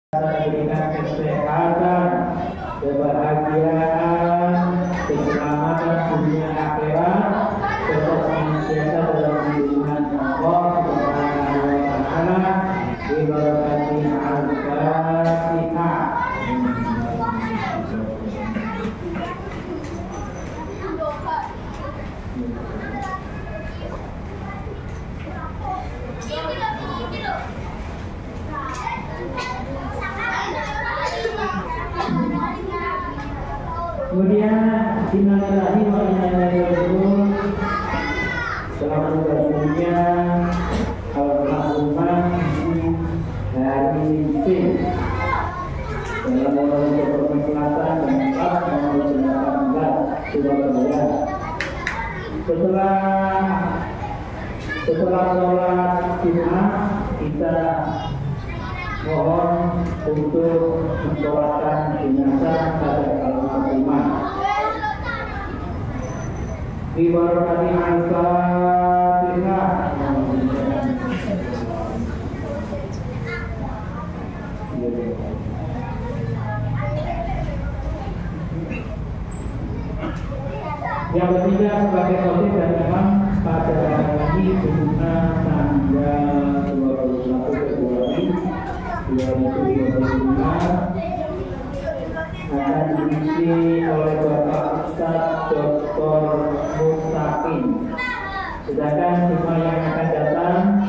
diberikan kesehatan, kebahagiaan, keselamatan dunia akhirat, serta senantiasa dalam lindungan Allah Subhanahu wa Ta'ala. Bibarakati al-Fatihah. Kemudian innalillahi wa inna ilaihi raji'un. Selamat berkumpulnya almarhumah dari Sin dalam Pondok Selatan dan Pak nomor 19 Surabaya. Setelah sholat Jumat kita mohon untuk mensolatkan jenazah pada almarhumah. Bibarakati al-Fatihah. Yang ketiga sebagai khotib dan imam pada hari Jumat tanggal 21 Februari 2025 akan diisi oleh Bapak Ustadz Dr. Mustaqim. Sedangkan semua yang akan datang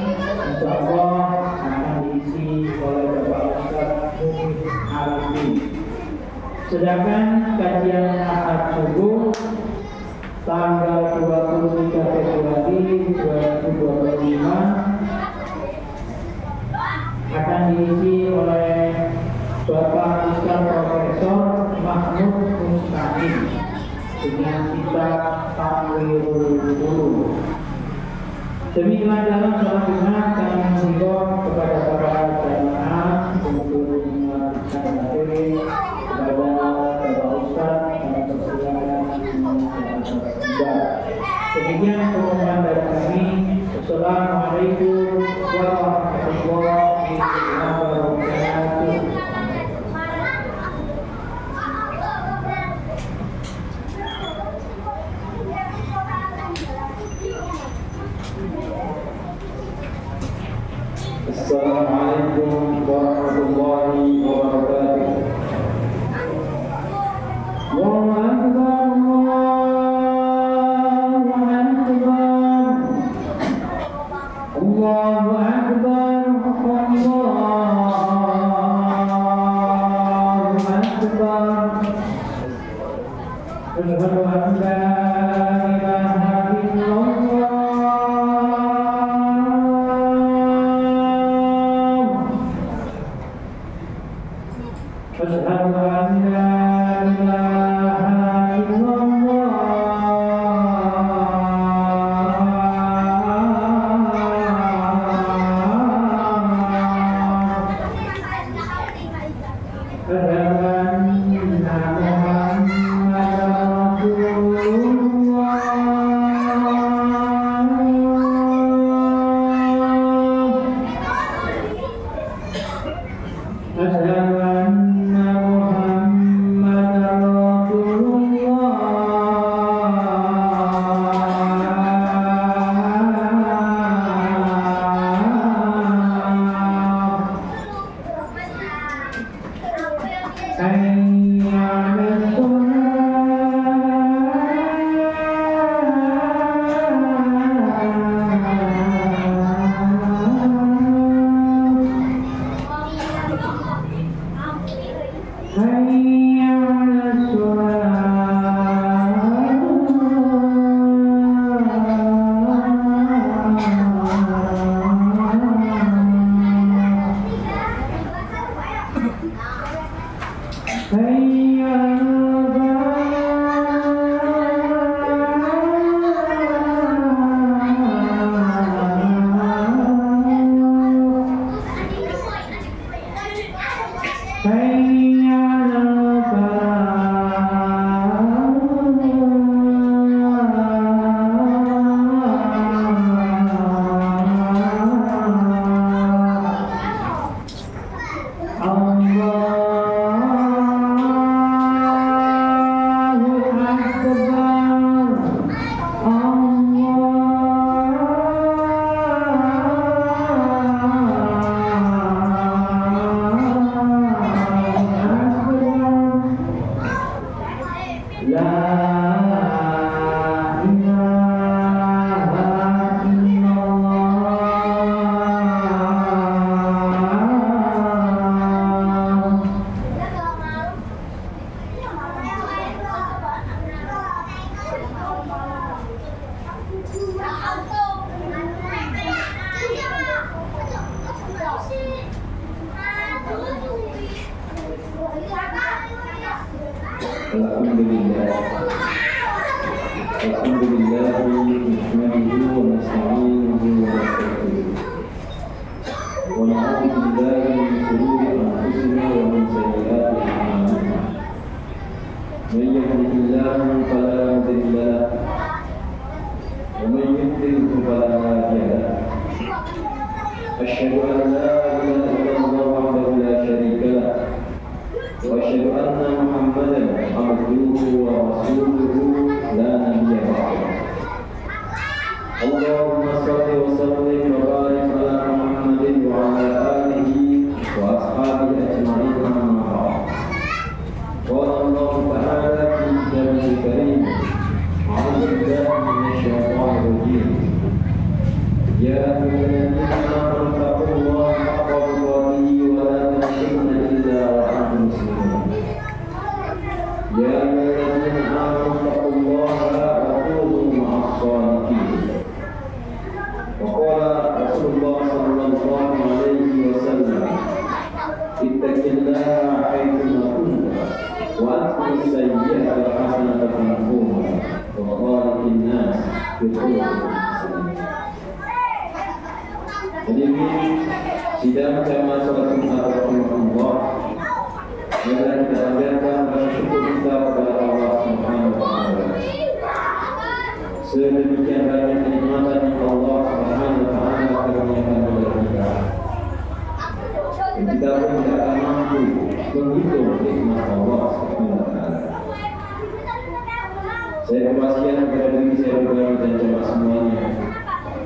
insya Allah akan diisi oleh Bapak Ustadz Muhammad Arifin. Sedangkan kajian Ahad subuh tanggal 23 Februari 2025 akan diisi oleh Bapak Ustaz Profesor Mahmud Mustaqim dengan kitab Tanwirul Qulub. Demikian dalam sholat Jumat kami menghimbau kepada para jamaah untuk melakukan materi kepada Bapak Ustaz dan persilakan demikian pengumuman dari kami. Assalamualaikum warahmatullahi wabarakatuh. Assalamualaikum warahmatullahi wabarakatuh. Allahu Akbar, Allahu Akbar, Allahu Akbar. Asyhadu an la ilaha illallah. Asyhadu an la ilaha illallah. Sidang jamaah sholat Jumat Rasulullah, mari kita panjatkan rasa syukur kita kepada Allah Subhanahu wa Ta'ala. Sedemikian banyak kenikmatan yang Allah Subhanahu wa Ta'ala karuniakan kepada kita. Kita pun tidak akan mampu menghitung nikmat Allah Subhanahu wa Ta'ala. Saya berwasiat kepada diri saya pribadi dan jemaah semuanya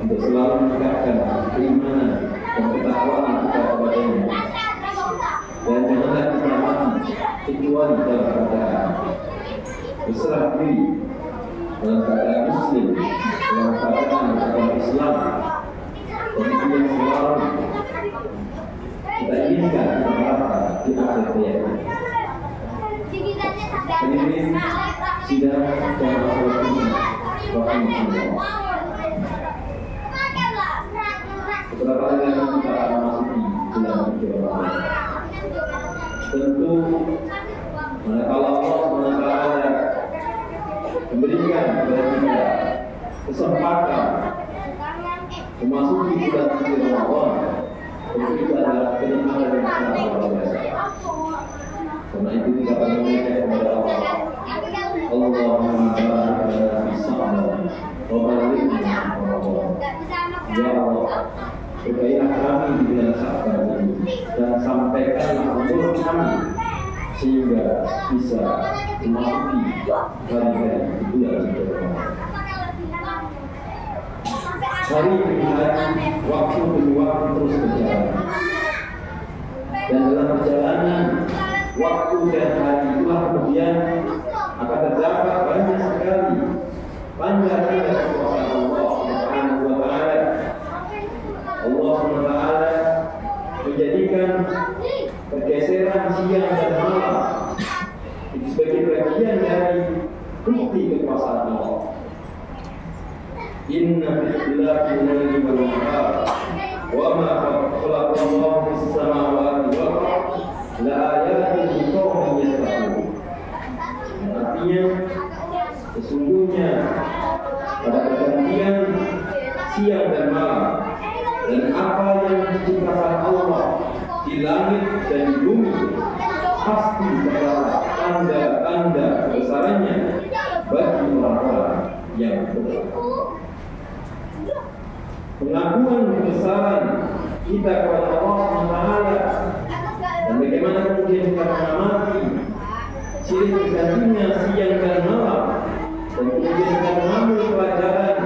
untuk selalu meningkatkan keimanan dan ketakwaan kita kepadanya, dan janganlah kita mati kecuali dalam keadaan berserah diri, dalam keadaan muslim, dalam keadaan beragama Islam, dan itu yang selalu kita inginkan kita harapkan di akhir hayat. Hadirin sidang jamaah Rasulullah, beberapa hal yang kita akan masuki dalam beberapa tentu kalau Allah memberikan kepada kita kesempatan memasuki bulan suci Ramadan, tentu itu adalah kenikmatan yang sangat luar biasa. Karena itu kita akan mengingatkan kepada Allah, Allahumma barik lana fi Sha'ban wa ballighna Ramadan. Ya Allah, berbaiklah kami di bulan Sya'ban ini dan sampaikanlah umur kami sehingga bisa memasuki hari-hari di bulan Ramadan. Hari demi hari, waktu demi waktu terus berjalan, dan dalam perjalanan waktu dan hari itulah kemudian akan terdapat banyak sekali panjangnya kekuasaan Allah Subhanahu wa Ta'ala. Allah SWT menjadikan pergeseran siang dan malam itu sebagai bagian dari bukti kekuasaan Allah. Inna fi ikhtilafil laili wal nahar wa ma khalaqallahu fis samawati wal ardi la ayatin liqaumin yattaqun. Artinya sesungguhnya pada pergantian siang dan malam dan apa yang diciptakan Allah di langit dan di bumi pasti terdapat tanda-tanda kebesarannya bagi orang-orang yang bertakwa. Pengakuan kebesaran kita kepada Allah SWT dan bagaimana Bagaimana kemudian kita mengamati silih bergantinya siang dan malam, dan kemudian kita mengambil pelajaran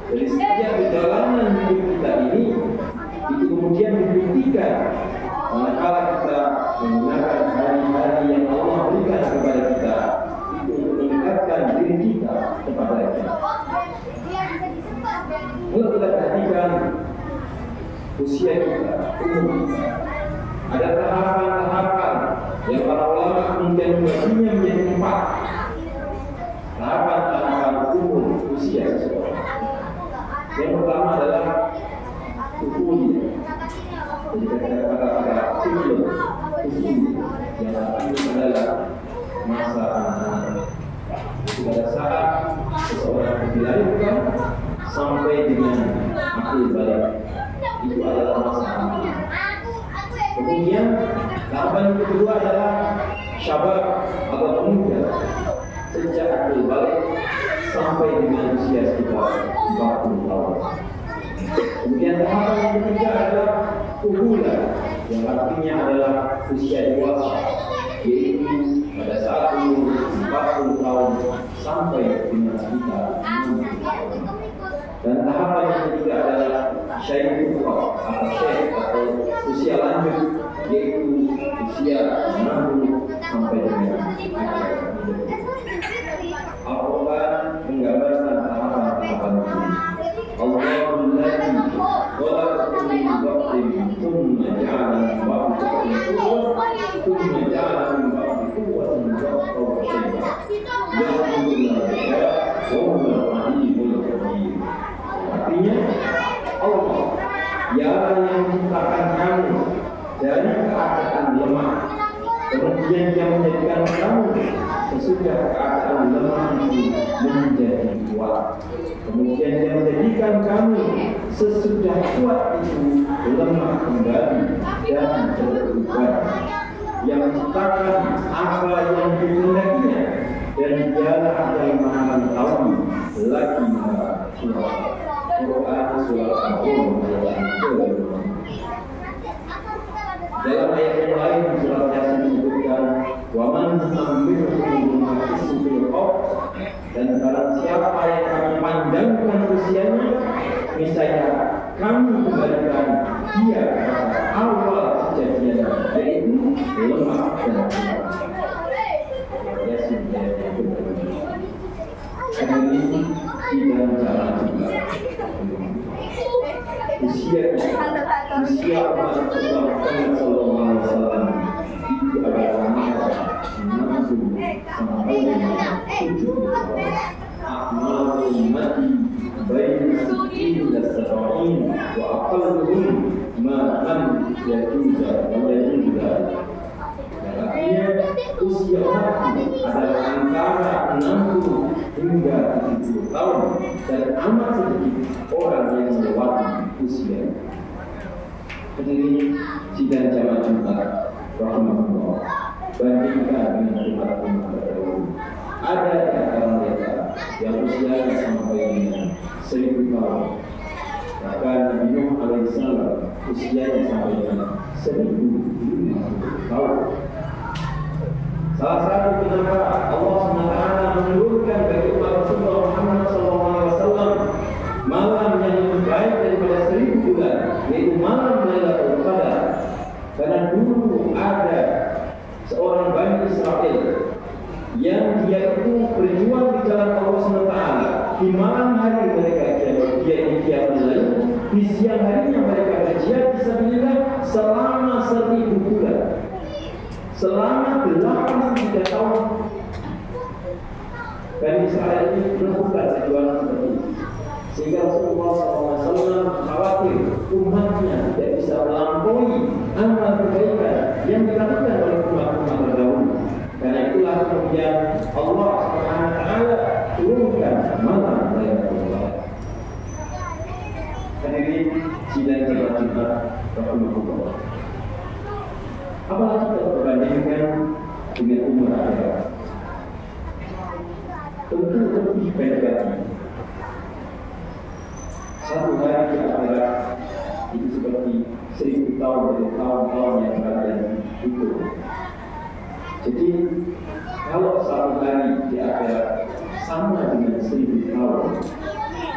dari setiap perjalanan hidup kita ini, itu kemudian dibuktikan manakala kita menggunakan hari-hari yang Allah berikan kepada kita itu untuk mendekatkan diri kita kepada Dia. Kalau kita perhatikan usia kita, umur kita, ada tahapan-tahapan yang para ulama kemudian membaginya menjadi 4 tahapan-tahapan umur usia seseorang. Yang pertama adalah usia. Jadi kata-kata sebelum usia yang artinya adalah masa anak-anak. Itu pada saat seseorang dilahirkan sampai dengan akhir balik, itu adalah masa anak-anak. Kemudian tahapan yang kedua adalah syabab atau pemuda, sejak akhir balik sampai dengan usia sekitar 40 tahun. Kemudian tahapan yang ketiga adalah kuhula, yang artinya adalah usia dewasa, yaitu pada saat umur 40 tahun sampai dengan sekitar 60 tahun. Dan tahapan yang ketiga adalah syaikhulah atau syekh atau usia lanjut, yaitu usia 60 sampai dengan akhir hidup. Al-Quran menggambarkan tahapan-tahapan ini. Allahul ladzi khalaqakum min dha'fin tsumma ja'ala min ba'di quwwatin tsumma ja'ala min ba'di quwwatin dha'fan wa shayba ya'lamu ma yasha' wa huwa al-'aliyyul qadir. Artinya Allah yang menciptakan kamu dari keadaan lemah, kemudian Dia menjadikan kamu sesudah keadaan lemah itu menjadi kuat. Kemudian Dia menjadikan kamu sesudah kuat itu lemah kembali dan berubah. Dia menciptakan apa yang dikehendakinya, dan Dialah yang Maha Mengetahui lagi Maha Kuasa. Quran surah Al-Qur'an ayat 2. Dalam ayat yang lain surat Yasin disebutkan wa man ambirukum ma'isbil qaf, dan barang siapa yang kami panjangkan usianya, misalnya kami kembalikan dia pada awal kejadian, yaitu lemah dan kuat. Yasin ayat yang kedua. Ini tidak jalan juga. Usia Rasulullah Sallallahu Alaihi Wasallam itu adalah masa 60 sampai dengan 70 tahun. Akmal ummati baina sittin dan sab'in wa aqalluhum ma lam yajuza wa yajuza. Artinya usia umat adalah antara 60 hingga 70 tahun, dan amat sedikit orang yang melewati usia. Hadirin sidang jamaah Jumat rahimahullah, bandingkan dengan umat-umat terdahulu. Ada di antara mereka yang usianya sampai dengan 1000 tahun. Bahkan Nabi Nuh alaihissalam usianya sampai dengan 1050 tahun. Salah satu kenapa Allah SWT menurunkan bagi umat Rasulullah Muhammad SAW malam yang lebih baik daripada 1000 bulan, yaitu malam Lailatul Qadar. Karena dulu ada seorang Bani Israel yang dia itu berjuang di jalan Allah SWT. Di malam hari mereka dia mulai, di siang harinya mereka berjihad fisabilillah selama 1000 bulan. Selama 83 tahun Bani Israel ini melakukan perjuangan seperti ini, sehingga Rasulullah SAW khawatir umatnya tidak bisa melampaui amal kebaikan yang dilakukan oleh umat-umat terdahulu. Karena itulah kemudian Allah SWT turunkan malam Lailatul Qadar. Hadirin sidang jamaah Jumat rahimahullah, apalagi kita berbandingkan dengan umur akhirat, tentu lebih baik lagi. Satu hari di akhirat itu seperti 1000 tahun dari tahun-tahun yang telah itu. Jadi kalau satu hari di akhirat sama dengan 1000 tahun,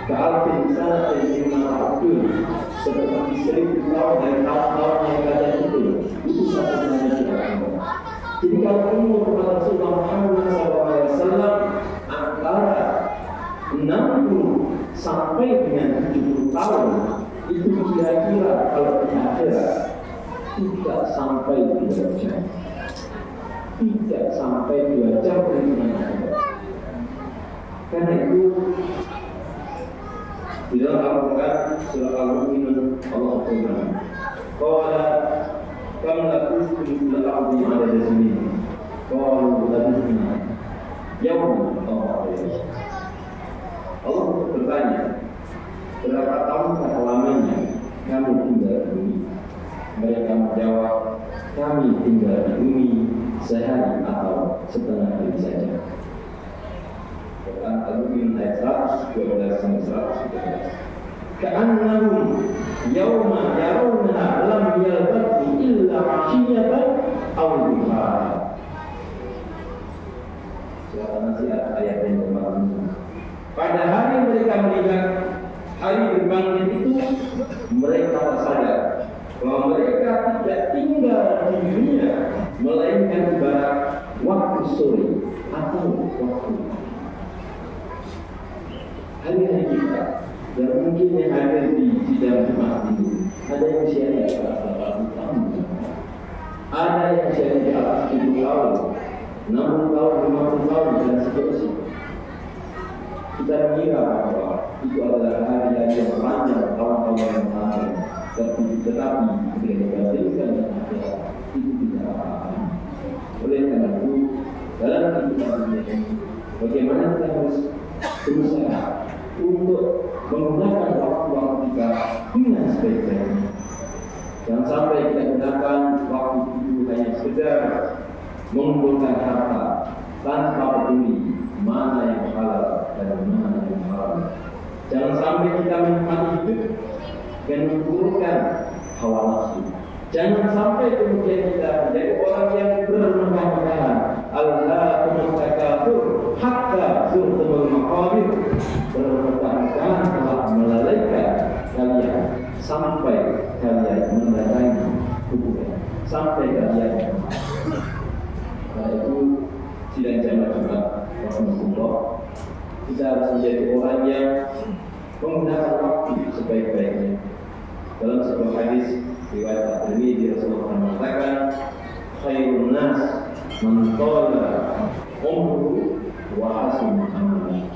berarti di sana terima abdul seperti 1000 tahun dari tahun-tahun yang kalian itu satu dengan di akhirat. Jadi kalau umur Rasulullah Muhammad SAW antara 60 sampai dengan 70 tahun, itu kira-kira kalau di akhirat tidak sampai 2 jam. Tidak sampai 2 jam dari akhirat. Karena itu di dalam Al-Quran surah Al-Mu'minun Allah berfirman, "Qala kam lakum fil ardi 'adada sinin." Qalu labithna yawman aw laylan. Allah bertanya, berapa tahun lamanya kamu tinggal di bumi? Mereka menjawab, kami tinggal di bumi sehari atau setengah hari saja. Quran Al-Mu'min ayat 112 sampai 113. Ka'annahum yawma yarawna lam yalbathu illa 'ashiyatan aw duhaha. Suara nasihat ayat yang kemarin. Pada hari mereka melihat hari berbangkit itu, mereka tersadar bahwa mereka tidak tinggal di dunia melainkan ibarat waktu sore atau waktu hari-hari kita yang mungkin yang ada di sidang Jumat itu ada yang usianya di atas 80 tahun, ada yang usianya di atas 70 tahun, 60 tahun, 50 tahun dan seterusnya. Kita mengira bahwa itu adalah hari-hari yang panjang, tahun-tahun yang panjang, tetapi ketika dibandingkan dengan akhirat itu tidak apa-apa. Oleh karena itu dalam kehidupan dunia ini, bagaimana kita harus berusaha untuk menggunakan waktu-waktu kita dengan sebaik-baiknya. Jangan sampai kita gunakan waktu itu hanya sekedar mengumpulkan harta tanpa peduli mana yang halal dan mana yang haram. Jangan sampai kita menikmati hidup dan mengumpulkan hawa nafsu. Jangan sampai kemudian kita menjadi orang yang bermegah-megahan. Alhaakumut takatsur hatta zurtumul maqabir. Bermegah-megahan telah melalaikan kalian sampai kalian mendatangi kuburan, sampai kalian. Karena itu sidang jamaah Jumat Rasulullah, kita harus menjadi orang yang menggunakan waktu sebaik-baiknya. Dalam sebuah hadis riwayat At-Tirmidzi, Rasulullah mengatakan, khairun nas man tala umruhu wa hasuna amaluhu.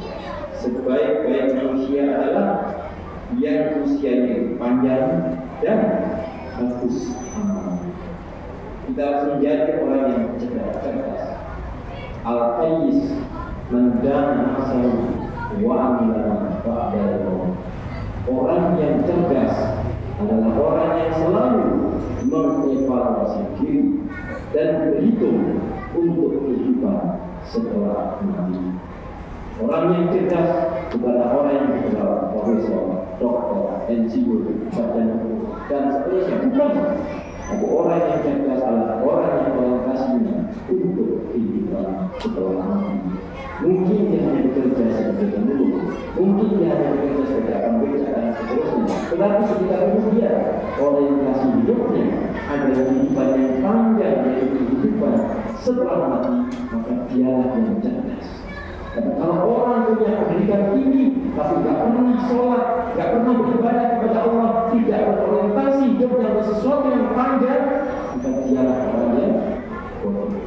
Sebaik-baik manusia adalah yang usianya panjang dan bagus amalnya. Kita harus menjadi orang yang cerdas. Al-Qayyis man dana nafsahu wa amila ba'dahu. Orang yang cerdas adalah orang yang selalu mengevaluasi diri dan berhitung untuk kehidupan setelah mati. Orang yang cerdas bukanlah orang yang bergelar profesor, doktor, insinyur, sarjana dan seterusnya. Bukan. Tapi orang yang cerdas adalah orang yang orientasinya untuk kehidupan setelah mati. Mungkin dia hanya bekerja sebagai penulis, mungkin dia hanya bekerja sebagai akan bekerja dan seterusnya. Tetapi ketika kemudian orientasi hidupnya adalah kehidupan yang panjang, yaitu kehidupan setelah mati, maka dialah yang cerdas. Dan kalau orang punya pendidikan tinggi, tapi tidak pernah sholat, tidak pernah beribadah kepada Allah, tidak berorientasi hidupnya pada sesuatu yang panjang, maka dialah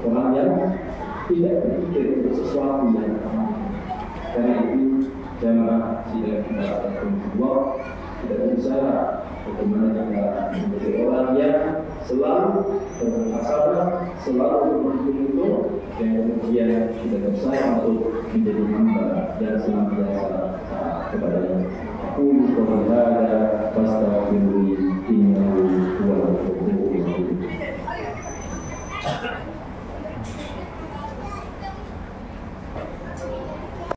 orang yang tidak berpikir untuk sesuatu yang aman. Karena itu jamaah sidang kita Allah, kita berusaha bagaimana kita menjadi orang yang selalu bermuhasabah, selalu berhitung, dan kemudian kita berusaha untuk menjadi hamba yang senantiasa taat kepada-Nya. Aku qouli hadza fastaghfiruhu innahu huwal ghafurur rahim.